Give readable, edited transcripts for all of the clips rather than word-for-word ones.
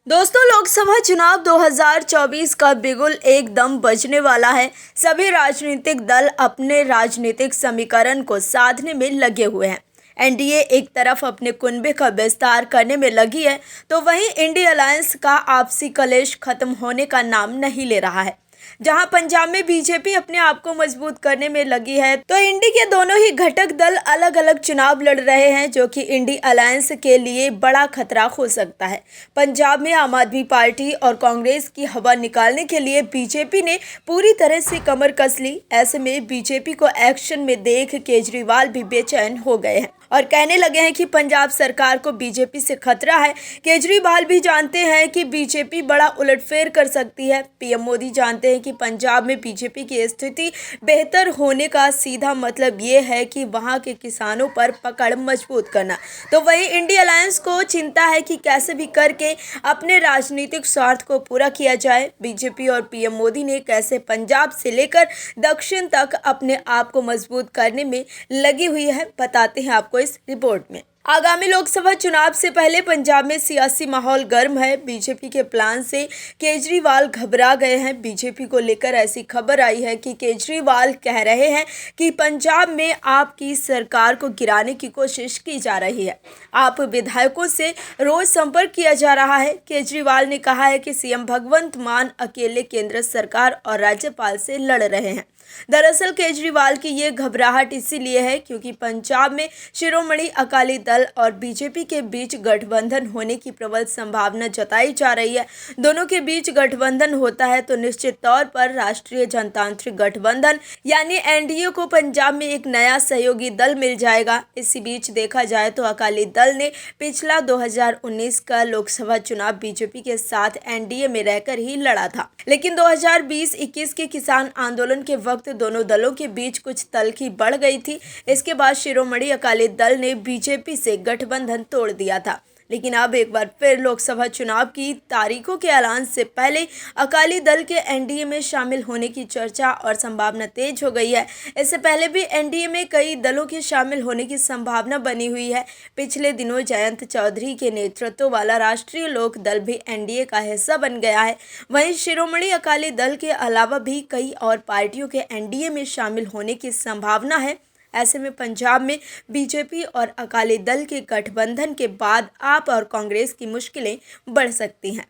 दोस्तों, लोकसभा चुनाव 2024 का बिगुल एकदम बजने वाला है। सभी राजनीतिक दल अपने राजनीतिक समीकरण को साधने में लगे हुए हैं। एनडीए एक तरफ अपने कुनबे का विस्तार करने में लगी है, तो वहीं इंडिया अलायंस का आपसी कलेश खत्म होने का नाम नहीं ले रहा है। जहां पंजाब में बीजेपी अपने आप को मजबूत करने में लगी है, तो इंडी के दोनों ही घटक दल अलग अलग चुनाव लड़ रहे हैं, जो कि इंडी अलायंस के लिए बड़ा खतरा हो सकता है। पंजाब में आम आदमी पार्टी और कांग्रेस की हवा निकालने के लिए बीजेपी ने पूरी तरह से कमर कस ली। ऐसे में बीजेपी को एक्शन में देख केजरीवाल भी बेचैन हो गए हैं और कहने लगे हैं कि पंजाब सरकार को बीजेपी से खतरा है। केजरीवाल भी जानते हैं कि बीजेपी बड़ा उलटफेर कर सकती है। पीएम मोदी जानते हैं कि पंजाब में बीजेपी की स्थिति बेहतर होने का सीधा मतलब ये है कि वहां के किसानों पर पकड़ मजबूत करना। तो वहीं इंडिया अलायंस को चिंता है कि कैसे भी करके अपने राजनीतिक स्वार्थ को पूरा किया जाए। बीजेपी और पीएम मोदी ने कैसे पंजाब से लेकर दक्षिण तक अपने आप को मजबूत करने में लगी हुई है, बताते हैं आपको इस रिपोर्ट में। आगामी लोकसभा चुनाव से पहले पंजाब में सियासी माहौल गर्म है। बीजेपी के प्लान से केजरीवाल घबरा गए हैं। बीजेपी को लेकर ऐसी खबर आई है कि केजरीवाल कह रहे हैं कि पंजाब में आपकी सरकार को गिराने की कोशिश की जा रही है। आप विधायकों से रोज संपर्क किया जा रहा है। केजरीवाल ने कहा है कि सीएम भगवंत मान अकेले केंद्र सरकार और राज्यपाल से लड़ रहे हैं। दरअसल केजरीवाल की ये घबराहट इसीलिए है क्योंकि पंजाब में शिरोमणि अकाली दल और बीजेपी के बीच गठबंधन होने की प्रबल संभावना जताई जा रही है। दोनों के बीच गठबंधन होता है तो निश्चित तौर पर राष्ट्रीय जनतांत्रिक गठबंधन यानी एनडीए को पंजाब में एक नया सहयोगी दल मिल जाएगा। इसी बीच देखा जाए तो अकाली दल ने पिछला 2019 का लोकसभा चुनाव बीजेपी के साथ एनडीए में रहकर ही लड़ा था, लेकिन 2020-21 के किसान आंदोलन के वक्त दोनों दलों के बीच कुछ तल्खी बढ़ गई थी। इसके बाद शिरोमणि अकाली दल ने बीजेपी से गठबंधन तोड़ दिया था, लेकिन अब एक बार फिर लोकसभा चुनाव की तारीखों के ऐलान से पहले अकाली दल के एनडीए में शामिल होने की चर्चा और संभावना तेज हो गई है। इससे पहले भी एनडीए में कई दलों के शामिल होने की संभावना बनी हुई है। पिछले दिनों जयंत चौधरी के नेतृत्व वाला राष्ट्रीय लोक दल भी एनडीए का हिस्सा बन गया है। वहीं शिरोमणि अकाली दल के अलावा भी कई और पार्टियों के एनडीए में शामिल होने की संभावना है। ऐसे में पंजाब में बीजेपी और अकाली दल के गठबंधन के बाद आप और कांग्रेस की मुश्किलें बढ़ सकती हैं।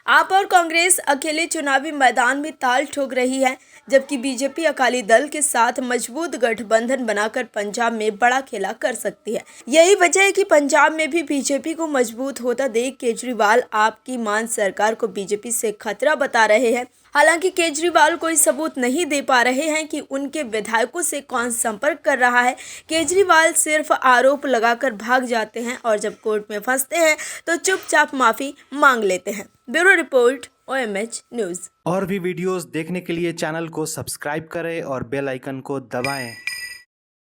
आप और कांग्रेस अकेले चुनावी मैदान में ताल ठोक रही है, जबकि बीजेपी अकाली दल के साथ मजबूत गठबंधन बनाकर पंजाब में बड़ा खेला कर सकती है। यही वजह है कि पंजाब में भी बीजेपी को मजबूत होता देख केजरीवाल आपकी मान सरकार को बीजेपी से खतरा बता रहे हैं। हालांकि केजरीवाल कोई सबूत नहीं दे पा रहे हैं कि उनके विधायकों से कौन संपर्क कर रहा है। केजरीवाल सिर्फ आरोप लगाकर भाग जाते हैं और जब कोर्ट में फंसते हैं तो चुपचाप माफी मांग लेते हैं। Bureau report, OMH news. और भी वीडियोस देखने के लिए चैनल को सब्सक्राइब करें और बेल आइकन को दबाएं।